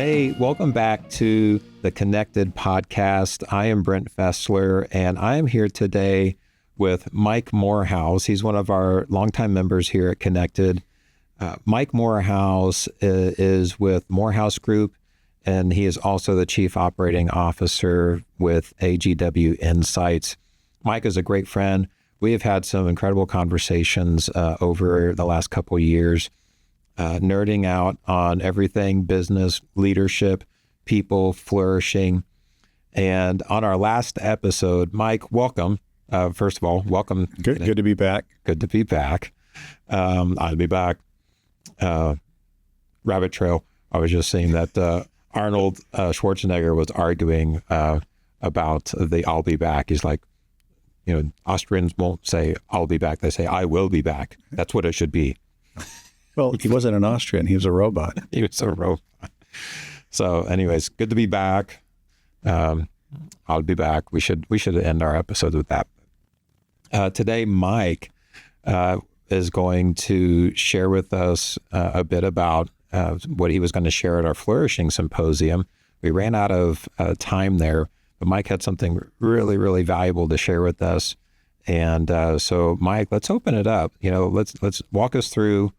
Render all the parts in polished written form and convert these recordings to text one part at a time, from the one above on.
Hey, welcome back to the Kinected Podcast. I am Brent Fessler, and I am here today with Mike Moorhouse. He's one of our longtime members here at Kinected. Mike Moorhouse is with Moorhouse Group, and he is also the Chief Operating Officer with AGW Insights. Mike is a great friend. We have had some incredible conversations over the last couple of years, nerding out on everything business, leadership, people, flourishing. And on our last episode, Mike, welcome. First of all, welcome. Good to be back. Good to be back. I'll be back. Rabbit trail. I was just saying that Arnold Schwarzenegger was arguing about the I'll be back. He's like, Austrians won't say I'll be back. They say I will be back. That's what it should be. Well, he wasn't an Austrian. He was a robot. He was a robot. So anyways, good to be back. I'll be back. We should end our episode with that. Today, Mike is going to share with us a bit about what he was going to share at our Flourishing Symposium. We ran out of time there, but Mike had something really, really valuable to share with us. And so, Mike, let's open it up. Let's walk us through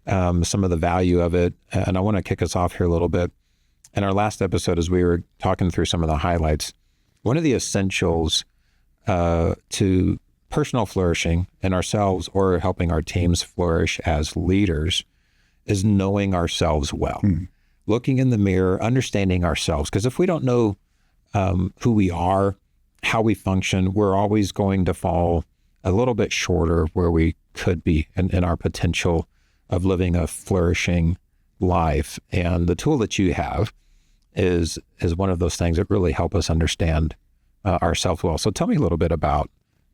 some of the value of it. And I want to kick us off here a little bit. In our last episode, as we were talking through some of the highlights, one of the essentials to personal flourishing in ourselves or helping our teams flourish as leaders is knowing ourselves well, looking in the mirror, understanding ourselves. Because if we don't know who we are, how we function, we're always going to fall a little bit shorter where we could be in our potential of living a flourishing life. And the tool that you have is one of those things that really help us understand ourselves well. So tell me a little bit about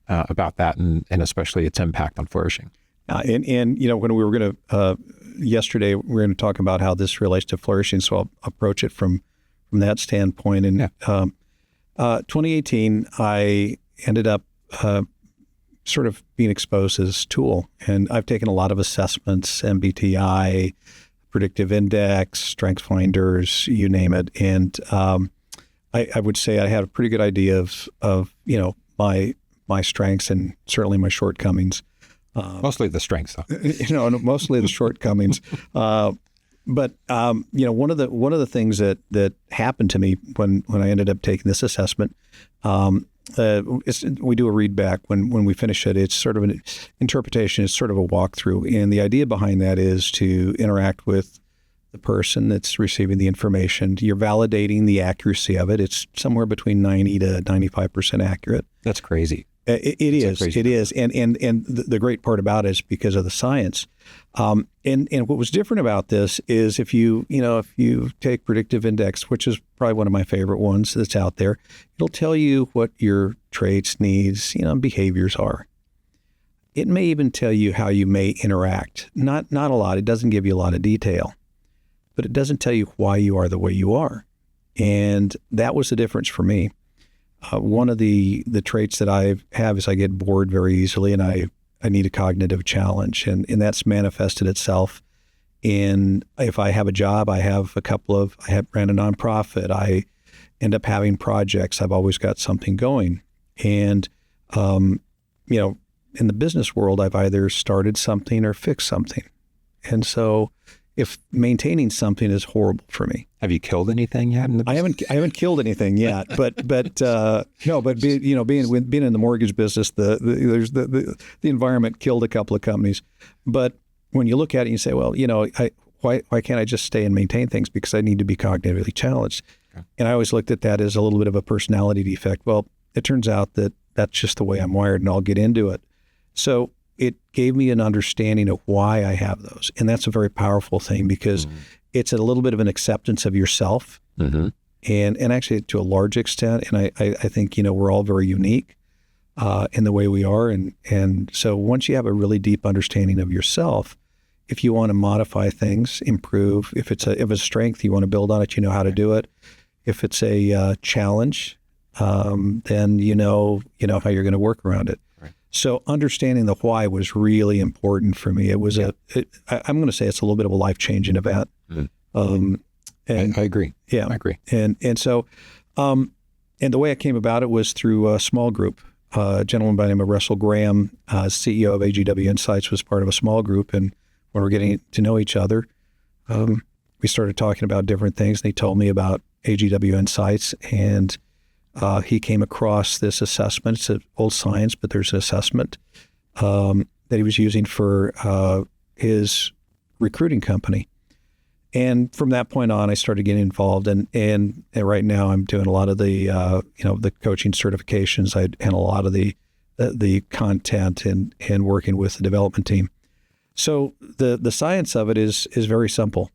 that and especially its impact on flourishing. And when we were going to, yesterday, we were going to talk about how this relates to flourishing. So I'll approach it from that standpoint. And 2018, I ended up sort of being exposed to this tool. And I've taken a lot of assessments, MBTI, predictive index, strengths finders, you name it. And I would say I had a pretty good idea of my strengths and certainly my shortcomings. Mostly the strengths, though. Mostly the shortcomings. But one of the things that happened to me when I ended up taking this assessment, we do a read back when we finish it. It's sort of an interpretation. It's sort of a walkthrough, and the idea behind that is to interact with the person that's receiving the information. You're validating the accuracy of it. It's somewhere between 90 to 95% accurate. That's crazy. It is. And the great part about it is because of the science. And what was different about this is if you take predictive index, which is probably one of my favorite ones that's out there, it'll tell you what your traits, needs, behaviors are. It may even tell you how you may interact. Not a lot. It doesn't give you a lot of detail, but it doesn't tell you why you are the way you are. And that was the difference for me. One of the traits that I have is I get bored very easily, and I need a cognitive challenge, and that's manifested itself in, if I have a job, I have ran a nonprofit, I end up having projects, I've always got something going. And, in the business world, I've either started something or fixed something. And so if maintaining something is horrible for me. Have you killed anything yet? I haven't killed anything yet, but being in the mortgage business, the environment killed a couple of companies. But when you look at it, you say, well, why can't I just stay and maintain things? Because I need to be cognitively challenged. Okay. And I always looked at that as a little bit of a personality defect. Well, it turns out that that's just the way I'm wired, and I'll get into it. So it gave me an understanding of why I have those. And that's a very powerful thing because it's a little bit of an acceptance of yourself. And actually to a large extent. And I think, we're all very unique in the way we are. And so once you have a really deep understanding of yourself, if you want to modify things, improve, if it's a strength, you want to build on it, you know how to do it. If it's a challenge, then you know how you're going to work around it. Right. So understanding the why was really important for me. It was I'm going to say it's a little bit of a life-changing event. And I agree. Yeah, I agree. And so, and the way I came about it was through a small group. A gentleman by the name of Russell Graham, CEO of AGW Insights, was part of a small group, and when we're getting to know each other, we started talking about different things. And he told me about AGW Insights, and he came across this assessment. It's old science, but there's an assessment that he was using for his recruiting company. And from that point on, I started getting involved, and right now I'm doing a lot of the the coaching certifications, and a lot of the content and working with the development team. So the science of it is very simple,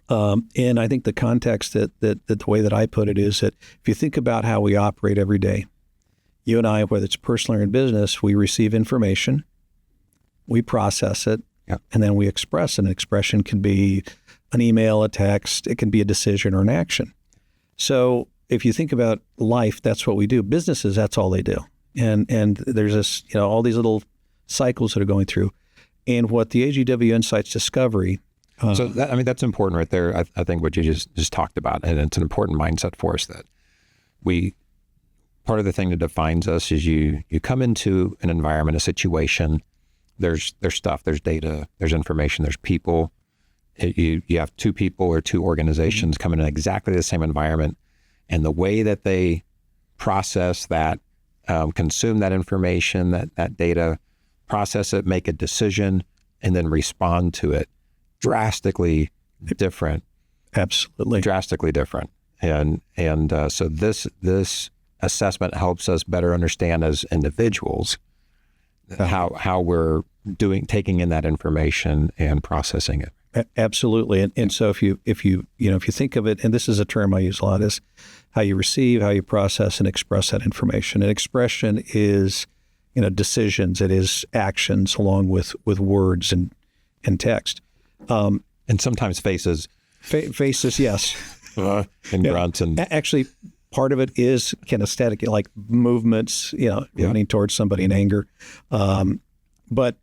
and I think the context that the way that I put it is that if you think about how we operate every day, you and I, whether it's personal or in business, we receive information, we process it. Yep. And then we express. An expression can be an email, a text, it can be a decision or an action. So if you think about life, that's what we do. Businesses, that's all they do. And there's this, all these little cycles that are going through. And what the AGW Insights Discovery. So that's important right there. I think what you just talked about, and it's an important mindset for us that part of the thing that defines us is you come into an environment, a situation. There's stuff, there's data, there's information, there's people. You have two people or two organizations coming in exactly the same environment, and the way that they process that, consume that information, that data, process it, make a decision, and then respond to it, drastically different. Absolutely. Drastically different. And so this assessment helps us better understand as individuals how we're taking in that information and processing it. Absolutely. And so if you think of it, and this is a term I use a lot, is how you receive, how you process and express that information. And expression is, decisions, it is actions along with words and text. And sometimes faces. Faces, yes. And grunts. And actually, part of it is kinesthetic, like movements, running towards somebody in anger. But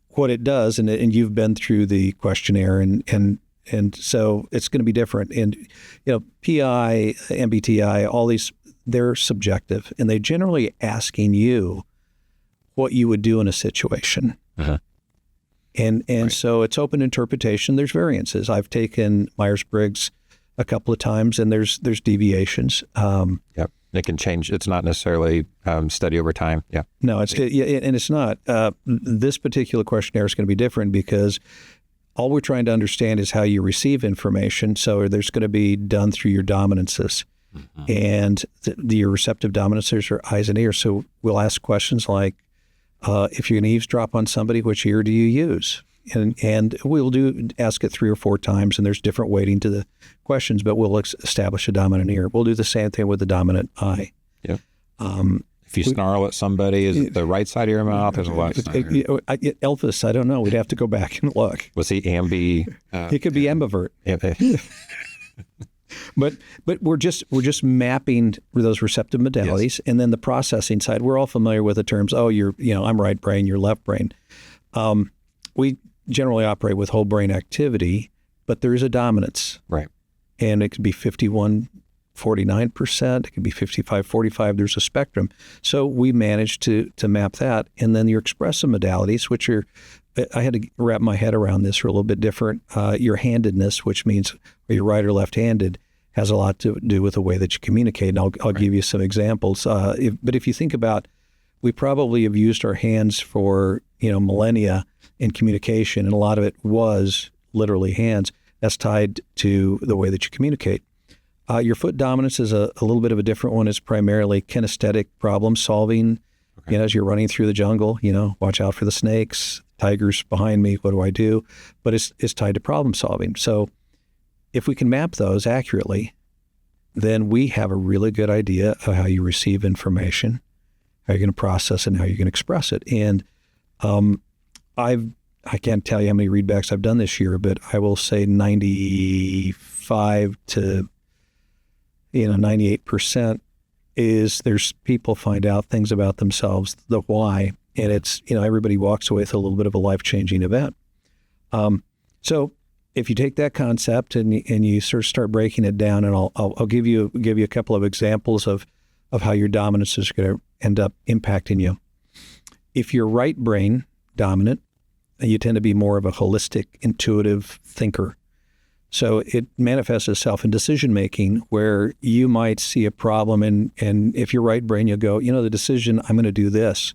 what it does, and you've been through the questionnaire, and so it's going to be different. And PI, MBTI, all these, they're subjective, and they generally asking you what you would do in a situation. Uh-huh. And Right. So it's open interpretation. There's variances. I've taken Myers-Briggs a couple of times, and there's deviations. Yep. It can change. It's not necessarily steady over time. Yeah. No, and it's not. This particular questionnaire is going to be different because all we're trying to understand is how you receive information. So there's going to be done through your dominances. Mm-hmm. And your receptive dominances are eyes and ears. So we'll ask questions like, if you're going to eavesdrop on somebody, which ear do you use? And we'll ask it 3 or 4 times, and there's different weighting to the questions, but we'll establish a dominant ear. We'll do the same thing with the dominant eye. Yeah. If you snarl at somebody, is it the right side of your mouth or the left side? Elvis, I don't know. We'd have to go back and look. Was he ambi? He could be ambivert. But we're just mapping those receptive modalities, yes. And then the processing side. We're all familiar with the terms. Oh, I'm right brain, you're left brain. We generally operate with whole brain activity, but there is a dominance. Right. And it could be 51, 49%. It could be 55, 45. There's a spectrum. So we managed to map that. And then your expressive modalities, which are, I had to wrap my head around this, are a little bit different. Your handedness, which means are you right or left-handed, has a lot to do with the way that you communicate. And I'll right. give you some examples. But if you think about, we probably have used our hands for, millennia in communication, and a lot of it was literally hands. That's tied to the way that you communicate. Your foot dominance is a little bit of a different one. It's primarily kinesthetic problem solving. Okay. As you're running through the jungle, watch out for the snakes, tigers behind me, what do I do? But it's tied to problem solving. So if we can map those accurately, then we have a really good idea of how you receive information, how you're going to process it, and how you're going to express it. And I can't tell you how many readbacks I've done this year, but I will say 95 to 98% is there's people find out things about themselves, the why, and it's everybody walks away with a little bit of a life-changing event. So if you take that concept and you sort of start breaking it down, and I'll give you a couple of examples of how your dominance is going to end up impacting you. If you're right brain dominant, you tend to be more of a holistic, intuitive thinker. So it manifests itself in decision making, where you might see a problem, and if you're right brain, you'll go, the decision, I'm going to do this.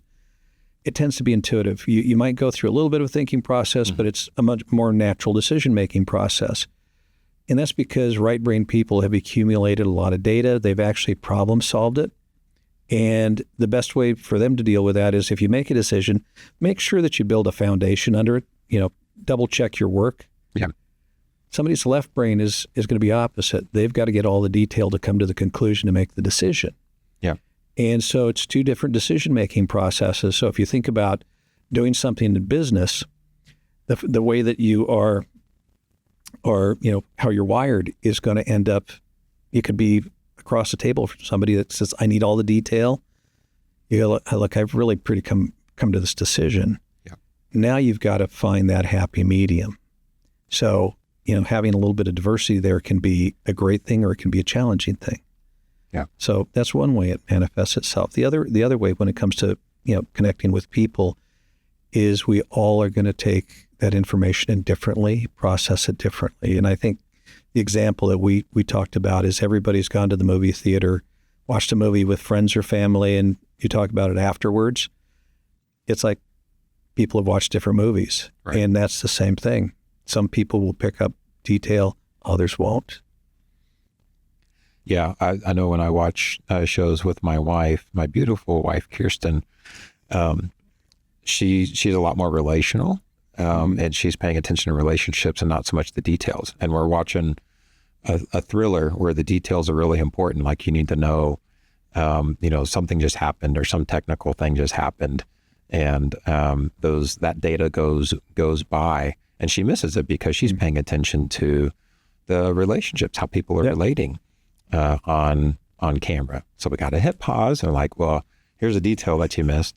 It tends to be intuitive. You might go through a little bit of a thinking process, but it's a much more natural decision-making process. And that's because right brain people have accumulated a lot of data. They've actually problem solved it. And the best way for them to deal with that is, if you make a decision, make sure that you build a foundation under it, double check your work. Yeah. Somebody's left brain is going to be opposite. They've got to get all the detail to come to the conclusion to make the decision. Yeah. And so it's two different decision-making processes. So if you think about doing something in business, the way that you are, or how you're wired, is going to end up, you could be across the table from somebody that says, I need all the detail. You go, look, I've really come to this decision. Yeah. Now you've got to find that happy medium. So, having a little bit of diversity there can be a great thing, or it can be a challenging thing. Yeah. So that's one way it manifests itself. The other way, when it comes to connecting with people, is we all are going to take that information in differently, process it differently. And I think the example that we talked about is, everybody's gone to the movie theater, watched a movie with friends or family, and you talk about it afterwards. It's like people have watched different movies, right. And that's the same thing. Some people will pick up detail, others won't. Yeah, I know when I watch shows with my wife, my beautiful wife, Kirsten, she's a lot more relational, and she's paying attention to relationships and not so much the details. And we're watching a thriller where the details are really important. Like, you need to know, something just happened, or some technical thing just happened, and that data goes by, and she misses it because she's paying attention to the relationships, how people are relating on camera. So we got to hit pause and well, here's a detail that you missed,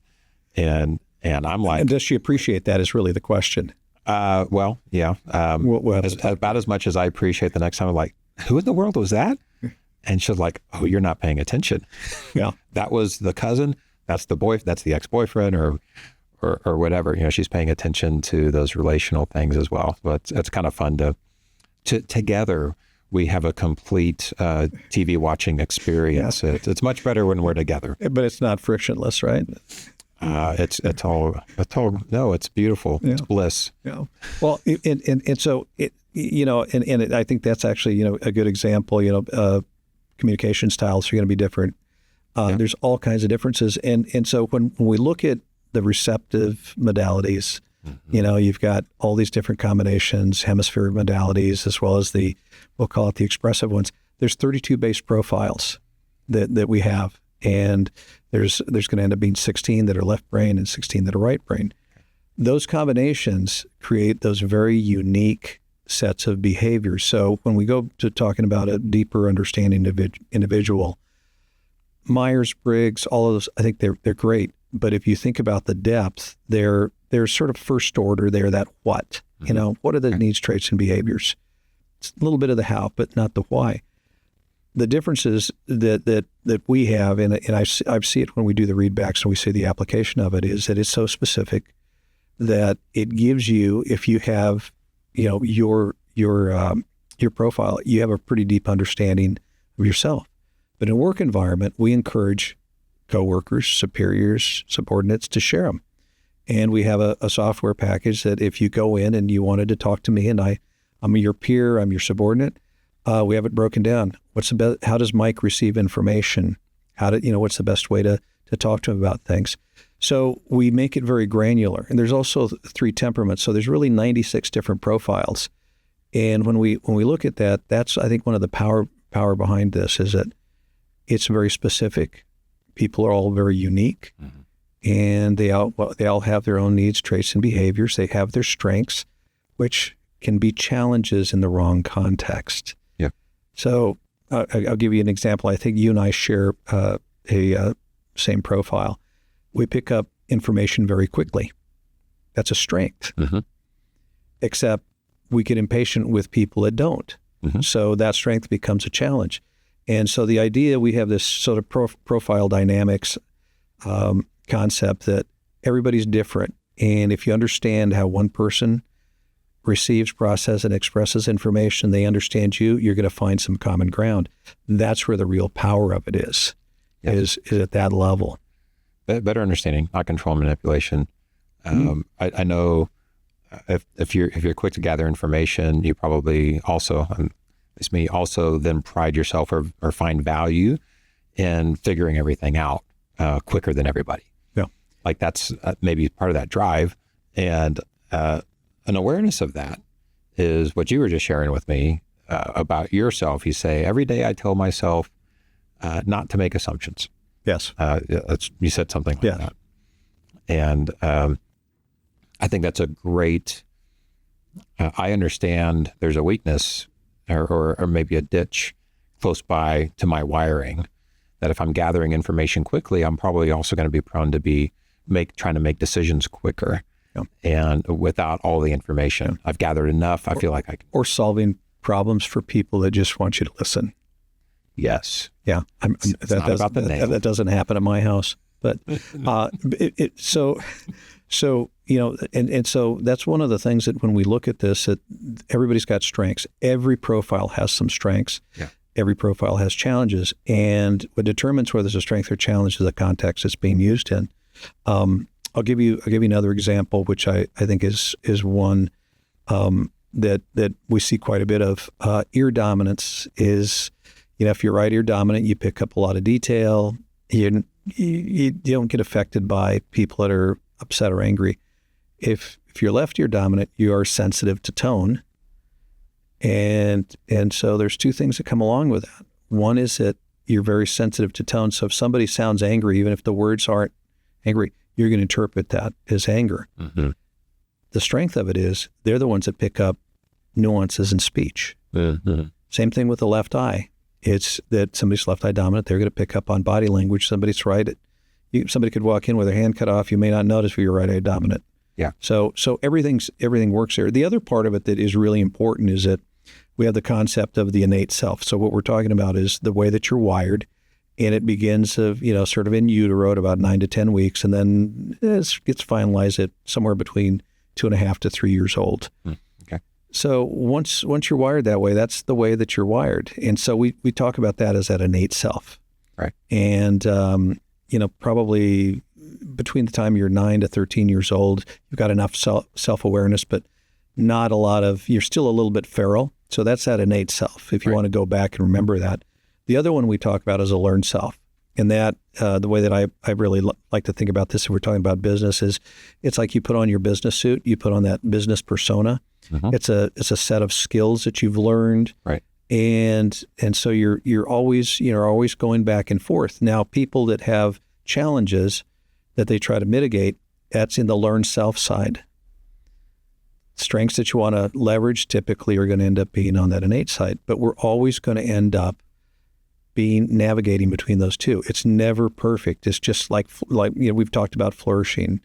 and I'm like, and does she appreciate that? Is really the question. Well, yeah. About as much as I appreciate the next time, I'm like, who in the world was that? And she's like, oh, you're not paying attention. Yeah. That was the cousin. That's the ex-boyfriend, or whatever. She's paying attention to those relational things as well. But it's kind of fun to together, we have a complete TV watching experience. Yeah. It's much better when we're together. But it's not frictionless, right? It's beautiful. Yeah. It's bliss. Yeah. Well, and so I think that's actually, a good example. Communication styles are going to be different. There's all kinds of differences. And so when we look at the receptive modalities, you've got all these different combinations, hemispheric modalities, as well as we'll call it the expressive ones. There's 32 base profiles that we have. And there's going to end up being 16 that are left brain and 16 that are right brain. Those combinations create those very unique sets of behaviors. So when we go to talking about a deeper understanding of individual, Myers-Briggs, all of those, I think they're great. But if you think about the depth, they're sort of first order. They're that what, what are the needs, traits, and behaviors? It's a little bit of the how, but not the why. The differences that we have, and I see it when we do the readbacks and we see the application of it, is that it's so specific that it gives you, if you have, your profile, you have a pretty deep understanding of yourself. But in a work environment, we encourage coworkers, superiors, subordinates to share them. And we have a software package that if you go in and you wanted to talk to me and I'm your peer, I'm your subordinate, we have it broken down. How does Mike receive information? What's the best way to talk to him about things? So we make it very granular. And there's also 3 temperaments. So there's really 96 different profiles. And when we look at that, that's, I think, one of the power behind this is that it's very specific. People are all very unique, and they all have their own needs, traits, and behaviors. They have their strengths, which can be challenges in the wrong context. Yeah. So I'll give you an example. I think you and I share a same profile. We pick up information very quickly. That's a strength. Except we get impatient with people that don't. Mm-hmm. So that strength becomes a challenge. And so the idea, we have this sort of profile dynamics concept that everybody's different. And if you understand how one person receives, processes, and expresses information, they understand you, you're going to find some common ground. That's where the real power of it is at that level. Better understanding, not control, manipulation. I know if you're quick to gather information, you probably also, it's me, also then pride yourself or find value in figuring everything out quicker than everybody. Yeah, like that's maybe part of that drive, and an awareness of that is what you were just sharing with me about yourself. You say, every day I tell myself not to make assumptions. Yes. You said something like that. And I think that's a great, I understand there's a weakness or maybe a ditch close by to my wiring, that if I'm gathering information quickly, I'm probably also going to be prone to trying to make decisions quicker. Yeah. And without all the information, I've gathered enough. I feel like I can. Or solving problems for people that just want you to listen. Yes. Yeah. That doesn't happen at my house. But so that's one of the things that when we look at this, that everybody's got strengths. Every profile has some strengths. Yeah. Every profile has challenges. And what determines whether there's a strength or challenge is the context it's being used in. I'll give you another example, which I think is one that we see quite a bit of. Ear dominance is, if you're right ear dominant, you pick up a lot of detail. You don't get affected by people that are upset or angry. If you're left ear dominant, you are sensitive to tone. And so there's two things that come along with that. One is that you're very sensitive to tone. So if somebody sounds angry, even if the words aren't angry, you're going to interpret that as anger. Mm-hmm. The strength of it is they're the ones that pick up nuances in speech. Mm-hmm. Same thing with the left eye. It's that somebody's left eye dominant, they're going to pick up on body language. Somebody's right. Somebody could walk in with their hand cut off. You may not notice if you're right eye dominant. Yeah. So everything works there. The other part of it that is really important is that we have the concept of the innate self. So what we're talking about is the way that you're wired. And it begins sort of in utero at about 9 to 10 weeks, and then it gets finalized at somewhere between 2.5 to 3 years old. Okay. So once you're wired that way, that's the way that you're wired. And so we talk about that as that innate self. Right. And, probably between the time you're 9 to 13 years old, you've got enough self-awareness, but not a lot of, you're still a little bit feral. So that's that innate self, if you want to go back and remember that. The other one we talk about is a learned self. And that, the way that I really like to think about this, if we're talking about business, is it's like you put on your business suit, you put on that business persona. Mm-hmm. It's a set of skills that you've learned. Right. And so you're always going back and forth. Now, people that have challenges that they try to mitigate, that's in the learned self side. Strengths that you want to leverage typically are going to end up being on that innate side, but we're always going to end up navigating between those two. It's never perfect. It's just like we've talked about flourishing,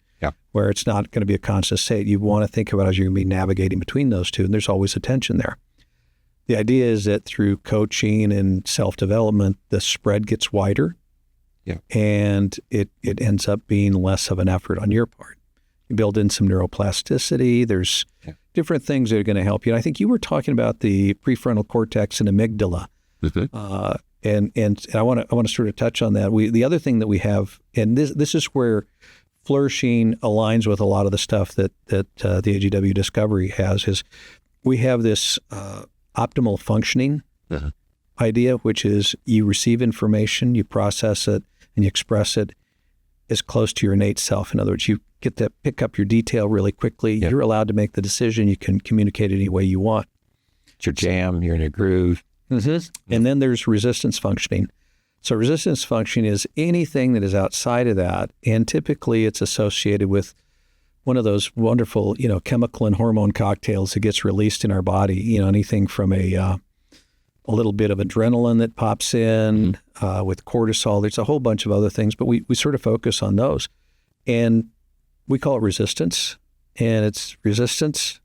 where it's not going to be a constant state. You want to think about as you're going to be navigating between those two, and there's always a tension there. The idea is that through coaching and self-development, the spread gets wider, and it ends up being less of an effort on your part. You build in some neuroplasticity. There's different things that are going to help you. And I think you were talking about the prefrontal cortex and amygdala. Mm-hmm. And I want to sort of touch on that. The other thing that we have, and this is where flourishing aligns with a lot of the stuff that the AGW Discovery has, is we have this optimal functioning idea, which is you receive information, you process it, and you express it as close to your innate self. In other words, you get to pick up your detail really quickly. Yep. You're allowed to make the decision. You can communicate it any way you want. It's your jam. You're in a groove. Mm-hmm. And then there's resistance functioning. So resistance functioning is anything that is outside of that, and typically it's associated with one of those wonderful, chemical and hormone cocktails that gets released in our body. Anything from a little bit of adrenaline that pops in with cortisol. There's a whole bunch of other things, but we sort of focus on those, and we call it resistance. And it's resistance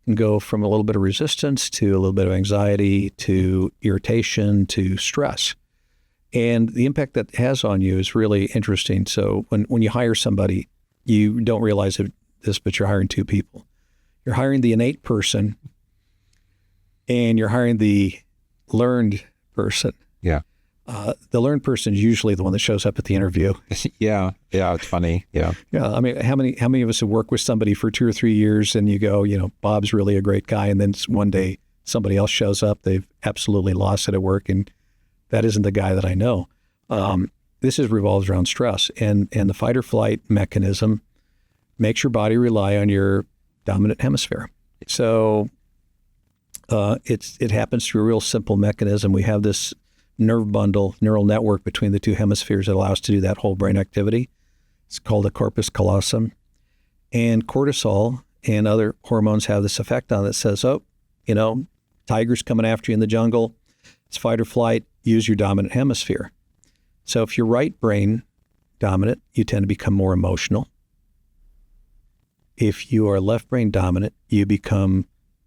can go from a little bit of resistance to a little bit of anxiety to irritation to stress. And the impact that has on you is really interesting. So when you hire somebody, you don't realize this, but you're hiring two people. You're hiring the innate person and you're hiring the learned person. Yeah. The learned person is usually the one that shows up at the interview. Yeah. It's funny. Yeah. Yeah. I mean, how many of us have worked with somebody for 2 or 3 years and you go, Bob's really a great guy. And then one day somebody else shows up, they've absolutely lost it at work. And that isn't the guy that I know. This revolves around stress, and the fight or flight mechanism makes your body rely on your dominant hemisphere. So it happens through a real simple mechanism. We have this nerve bundle, neural network between the two hemispheres that allows us to do that whole brain activity. It's called the corpus callosum. And cortisol and other hormones have this effect on it that says, tiger's coming after you in the jungle. It's fight or flight. Use your dominant hemisphere. So if you're right brain dominant, you tend to become more emotional. If you are left brain dominant, you become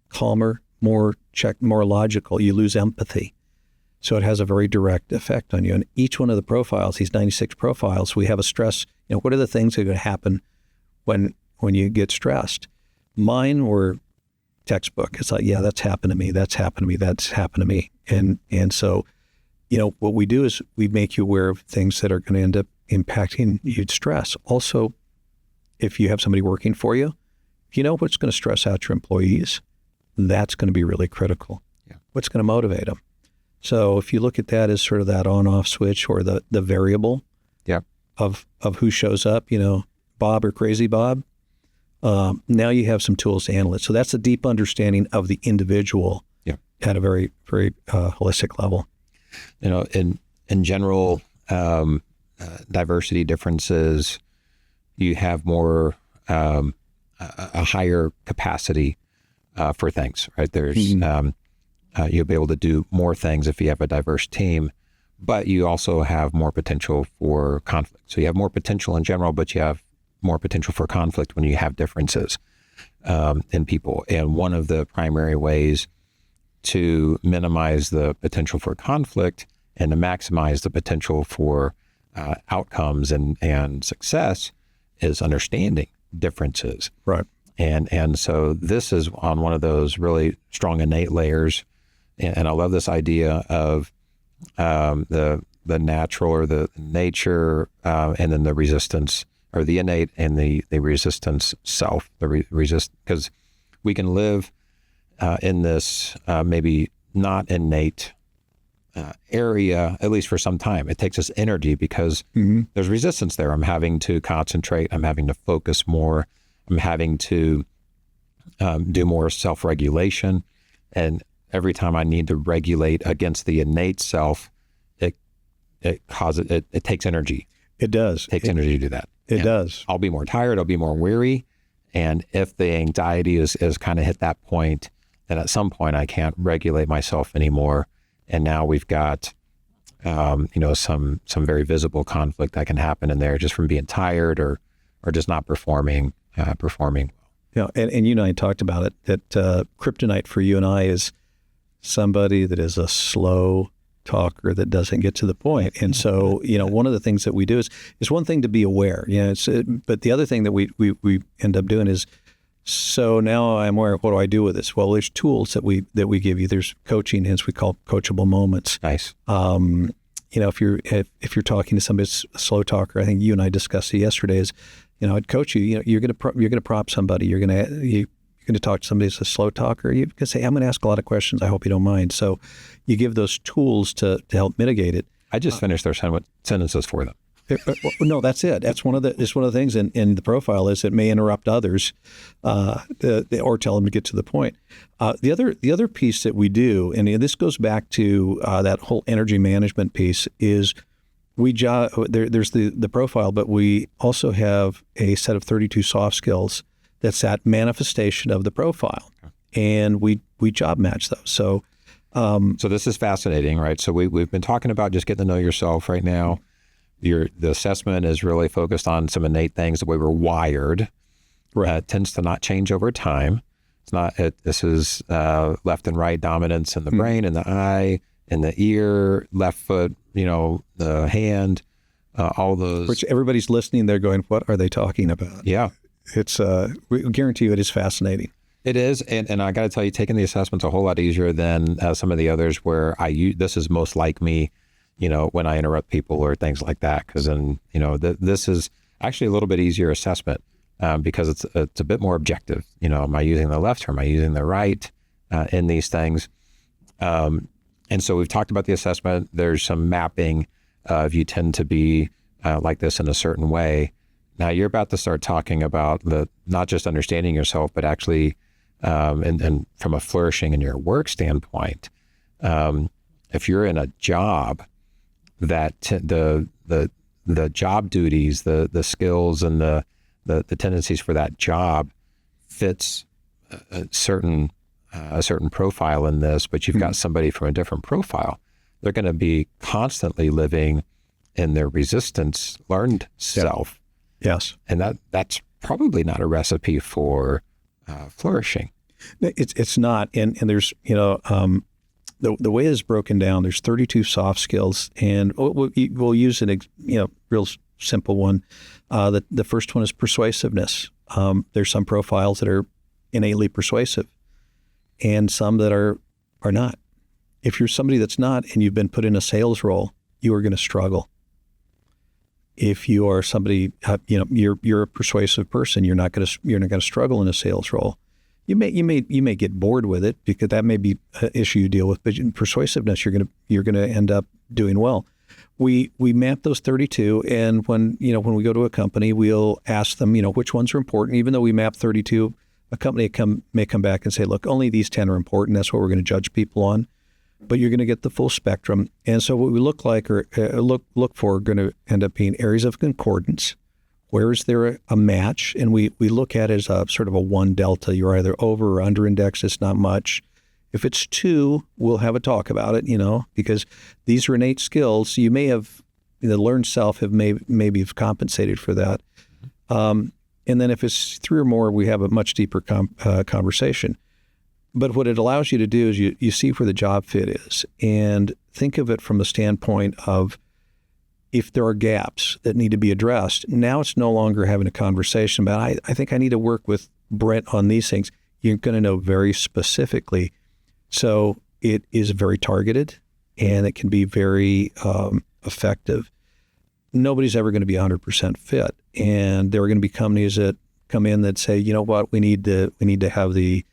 calmer, more logical. You lose empathy. So it has a very direct effect on you. And each one of the profiles, these 96 profiles, we have a stress. What are the things that are going to happen when you get stressed? Mine were textbook. It's like, yeah, that's happened to me. That's happened to me. That's happened to me. And so, what we do is we make you aware of things that are going to end up impacting your stress. Also, if you have somebody working for you, what's going to stress out your employees, that's going to be really critical. Yeah. What's going to motivate them? So if you look at that as sort of that on-off switch or the variable of who shows up, Bob or Crazy Bob, now you have some tools to handle it. So that's a deep understanding of the individual at a very, very holistic level. In general, diversity differences, you have more a higher capacity for things, right? There's you'll be able to do more things if you have a diverse team, but you also have more potential for conflict. So you have more potential in general, but you have more potential for conflict when you have differences in people. And one of the primary ways to minimize the potential for conflict and to maximize the potential for outcomes and success is understanding differences. Right. And so this is on one of those really strong innate layers. And I love this idea of the natural or the nature and then the resistance, or the innate and the resistance self, because we can live in this maybe not innate area, at least for some time. It takes us energy because there's resistance there. I'm having to concentrate. I'm having to focus more. I'm having to do more self-regulation. And every time I need to regulate against the innate self, it takes energy. It does. It takes energy to do that. It does. I'll be more tired. I'll be more weary. And if the anxiety is kind of hit that point, then at some point I can't regulate myself anymore. And now we've got, some very visible conflict that can happen in there just from being tired or just not performing. Yeah, and you and I talked about it, that kryptonite for you and I is somebody that is a slow talker that doesn't get to the point. And so, one of the things that we do is one thing to be aware, but the other thing that we end up doing is, so now I'm aware, what do I do with this? Well, there's tools that we give you. There's coaching, hence we call coachable moments. Nice. If you're talking to somebody that's a slow talker, I think you and I discussed it yesterday, is, I'd coach you. You're going to prompt somebody. You're going to talk to somebody that's a slow talker. You can say, I'm going to ask a lot of questions. I hope you don't mind. So you give those tools to help mitigate it. I just finished their sentences for them. No, that's it. It's one of the things in the profile is it may interrupt others or tell them to get to the point. The other piece that we do, and this goes back to that whole energy management piece, is there's the profile, but we also have a set of 32 soft skills that's that manifestation of the profile, and we job match those. So this is fascinating, right? So we've been talking about just getting to know yourself right now. The assessment is really focused on some innate things, the way we're wired. Right. Tends to not change over time. It's not. This is left and right dominance in the brain, in the eye, in the ear, left foot. The hand. All those. Which everybody's listening. They're going, "What are they talking about?" Yeah, it's. We guarantee you, it is fascinating. It is, and I got to tell you, taking the assessment's a whole lot easier than some of the others where this is most like me, when I interrupt people or things like that. Because then, this is actually a little bit easier assessment because it's a bit more objective. Am I using the left or am I using the right in these things? And so we've talked about the assessment. There's some mapping if you tend to be like this in a certain way. Now you're about to start talking about not just understanding yourself, but actually, and from a flourishing in your work standpoint, if you're in a job that the job duties, the skills and the tendencies for that job fits a certain profile in this, but you've got somebody from a different profile, they're going to be constantly living in their resistance learned self. Yes. And that's probably not a recipe for flourishing. It's not. And there's, the way it's broken down, there's 32 soft skills, and we'll use an, real simple one. The first one is persuasiveness. There's some profiles that are innately persuasive and some that are not. If you're somebody that's not, and you've been put in a sales role, you are going to struggle. If you are somebody, you're a persuasive person, you're not going to struggle in a sales role. You may get bored with it because that may be an issue you deal with. But in persuasiveness, you're going to end up doing well. We map those 32, and when we go to a company, we'll ask them, which ones are important. Even though we map 32, a company may come back and say, look, only these 10 are important. That's what we're going to judge people on. But you're going to get the full spectrum. And so what we look for are going to end up being areas of concordance. Where is there a match? And we look at it as a sort of a 1 delta. You're either over or under index. It's not much. If it's 2, we'll have a talk about it, because these are innate skills. You may have, the learned self maybe have compensated for that. And then if it's 3 or more, we have a much deeper conversation. But what it allows you to do is you see where the job fit is and think of it from the standpoint of if there are gaps that need to be addressed. Now it's no longer having a conversation about, I think I need to work with Brent on these things. You're going to know very specifically. So it is very targeted and it can be very effective. Nobody's ever going to be 100% fit. And there are going to be companies that come in that say, you know what, we need to have the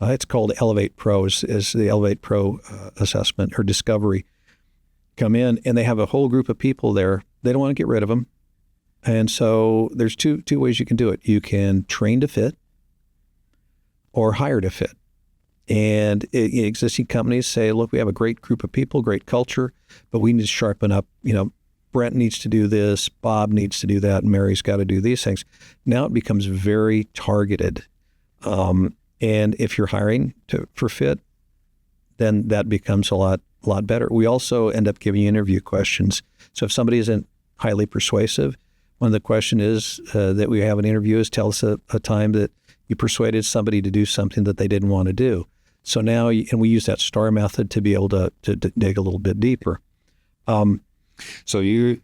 it's called Elevate Pro, is the Elevate Pro assessment or discovery. Come in and they have a whole group of people there. They don't want to get rid of them. And so there's two ways you can do it. You can train to fit or hire to fit. And existing companies say, look, we have a great group of people, great culture, but we need to sharpen up. Brent needs to do this, Bob needs to do that, and Mary's got to do these things. Now it becomes very targeted. And if you're hiring for fit, then that becomes a lot better. We also end up giving you interview questions. So if somebody isn't highly persuasive, one of the questions is that we have an interview is tell us a time that you persuaded somebody to do something that they didn't want to do. So now, and we use that STAR method to be able to dig a little bit deeper. So you're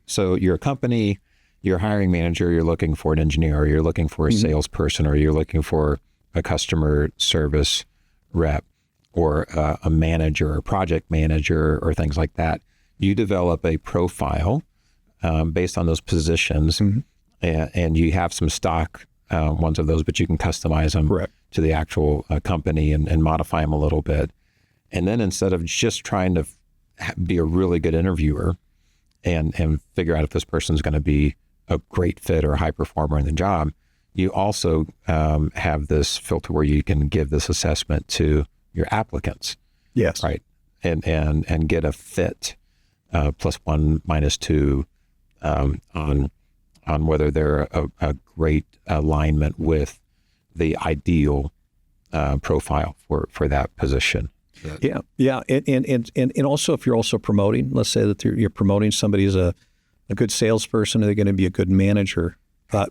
a company, you're a hiring manager, you're looking for an engineer, or you're looking for a salesperson, or you're looking for a customer service rep, or a manager or project manager or things like that. You develop a profile based on those positions, and you have some stock ones of those, but you can customize them to the actual company and modify them a little bit. And then instead of just trying to be a really good interviewer and figure out if this person's going to be a great fit or a high performer in the job, you also have this filter where you can give this assessment to your applicants. Yes. Right. And get a fit +1, -2 on whether they're a great alignment with the ideal profile for that position. Yeah. And also if you're also promoting, let's say that you're promoting somebody as a good salesperson, they're going to be a good manager.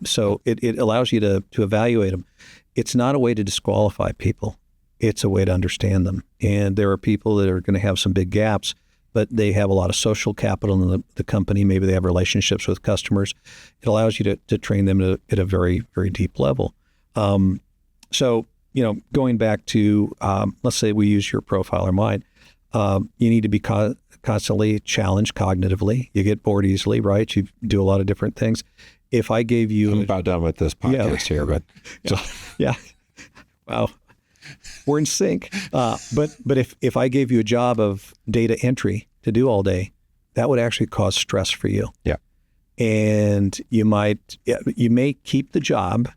So it allows you to evaluate them. it's not a way to disqualify people. It's a way to understand them. And there are people that are going to have some big gaps, but they have a lot of social capital in the company. Maybe they have relationships with customers. It allows you to train them at a very, very deep level. So, going back to, let's say we use your profile or mine, you need to be constantly challenged cognitively. You get bored easily, right? You do a lot of different things. If I gave you... I'm about done with this podcast here, but... Yeah. Wow. We're in sync. But if I gave you a job of data entry to do all day, that would actually cause stress for you. Yeah. And you may keep the job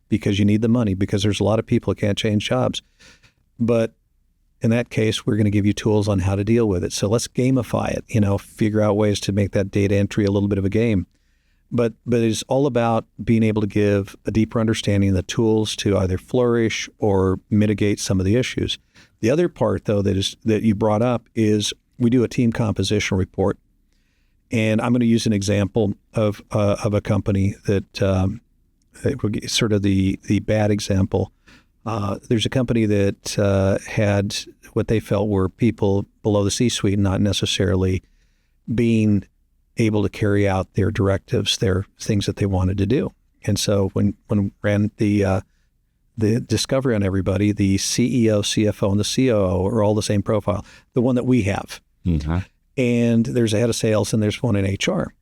because you need the money, because there's a lot of people who can't change jobs. But in that case, we're going to give you tools on how to deal with it. So let's gamify it, figure out ways to make that data entry a little bit of a game. But it's all about being able to give a deeper understanding of the tools to either flourish or mitigate some of the issues. The other part, though, that you brought up is we do a team composition report. And I'm going to use an example of a company that sort of the bad example. There's a company that had what they felt were people below the C-suite not necessarily being able to carry out their directives, their things that they wanted to do. And so when ran the discovery on everybody, the CEO, CFO, and the COO are all the same profile, the one that we have. Mm-hmm. And there's a head of sales and there's one in HR.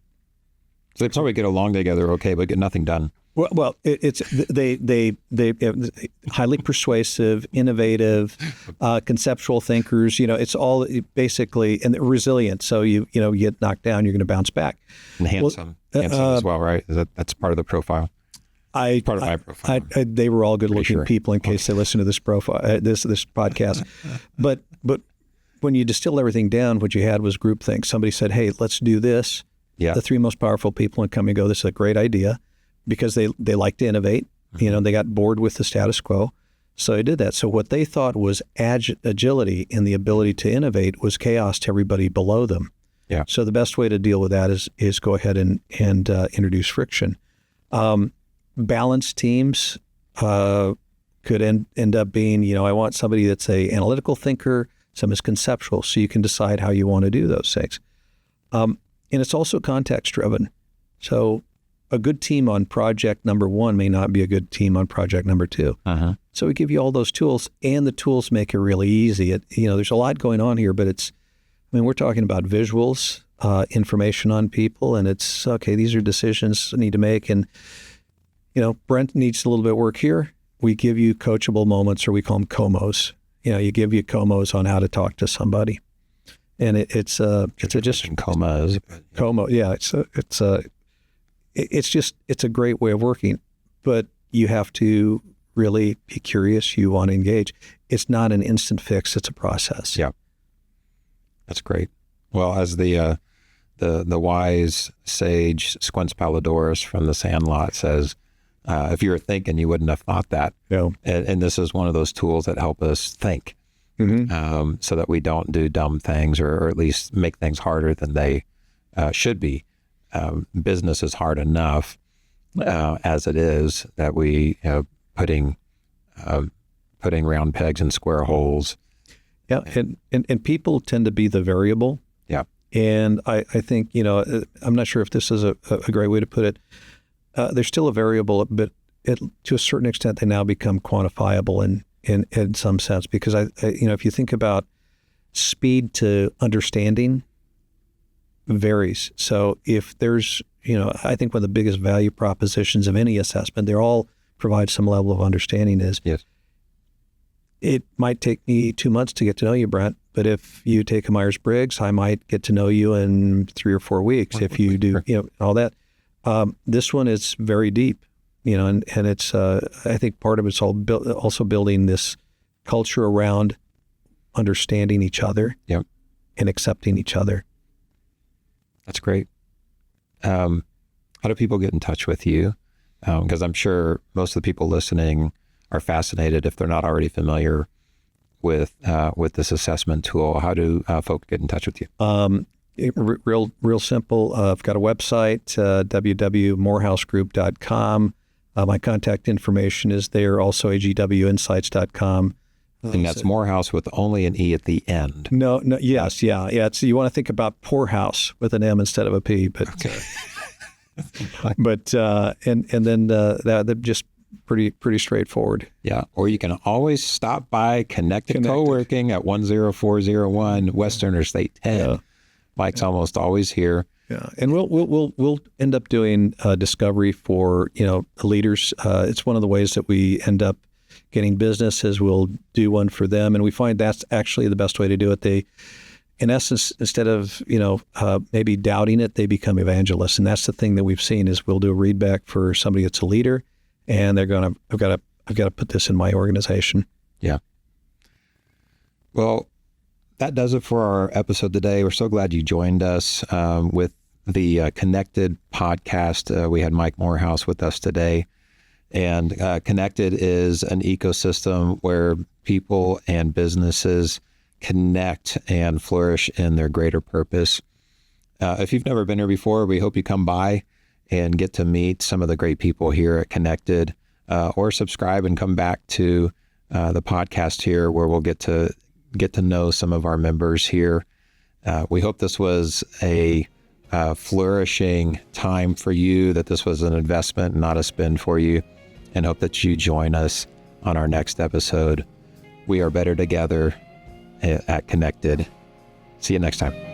So they probably get along together okay, but get nothing done. Well, it's they highly persuasive, innovative, conceptual thinkers. It's all basically and resilient. So you get knocked down, you're going to bounce back. And handsome as well, right? That's part of the profile. Part of my profile. They were all good-looking people. In case they listen to this profile, this podcast, but when you distill everything down, what you had was groupthink. Somebody said, "Hey, let's do this." Yeah. The three most powerful people in the company go, "This is a great idea." Because they like to innovate, they got bored with the status quo. So they did that. So what they thought was agility and the ability to innovate was chaos to everybody below them. Yeah. So the best way to deal with that is go ahead and introduce friction. Balanced teams could end up being, I want somebody that's a analytical thinker, some is conceptual, so you can decide how you want to do those things. And it's also context driven. So a good team on project number 1 may not be a good team on project number 2. Uh-huh. So we give you all those tools, and the tools make it really easy. There's a lot going on here, but we're talking about visuals, information on people, and it's, okay, these are decisions I need to make. And, Brent needs a little bit of work here. We give you coachable moments, or we call them COMOs. You give you COMOs on how to talk to somebody. And it's a COMOs. COMO, yeah. It's a great way of working, but you have to really be curious. You want to engage. It's not an instant fix. It's a process. Yeah. That's great. Well, as the wise sage Squints Palladorus from The Sandlot says, if you were thinking, you wouldn't have thought that. Yeah. And this is one of those tools that help us think, so that we don't do dumb things or at least make things harder than they should be. Business is hard enough as it is, that we putting round pegs in square holes. Yeah, and people tend to be the variable. Yeah, and I think I'm not sure if this is a great way to put it. They're still a variable, but to a certain extent, they now become quantifiable in some sense, because if you think about speed to understanding varies. So if there's, I think one of the biggest value propositions of any assessment, they all provide some level of understanding is, yes, it might take me 2 months to get to know you, Brent, but if you take a Myers-Briggs, I might get to know you in 3 or 4 weeks. If you do, all that. This one is very deep, and it's, I think part of it's also building this culture around understanding each other. Yep. And accepting each other. That's great. How do people get in touch with you? Because I'm sure most of the people listening are fascinated, if they're not already familiar with this assessment tool. How do folks get in touch with you? Real simple. I've got a website, www.moorhousegroup.com. My contact information is there. Also, agwinsights.com. And that's Moorhouse with only an E at the end. No, yes, yeah. It's, you want to think about Poorhouse with an M instead of a P, but Okay. and then that just pretty straightforward. Yeah. Or you can always stop by Kinected CoWorking at 10401 West Interstate 10. Yeah. Mike's almost always here. Yeah, and we'll end up doing discovery for leaders. It's one of the ways that we end up getting business is we'll do one for them, and we find that's actually the best way to do it. They, in essence, instead of maybe doubting it, they become evangelists, and that's the thing that we've seen is we'll do a readback for somebody that's a leader, and they're going to I've got to put this in my organization. Yeah. Well, that does it for our episode today. We're so glad you joined us with the Kinected podcast. We had Mike Moorhouse with us today. And Kinected is an ecosystem where people and businesses connect and flourish in their greater purpose. If you've never been here before, we hope you come by and get to meet some of the great people here at Kinected, or subscribe and come back to the podcast here where we'll get to know some of our members here. We hope this was a flourishing time for you, that this was an investment, not a spend for you, and hope that you join us on our next episode. We are better together at Kinected. See you next time.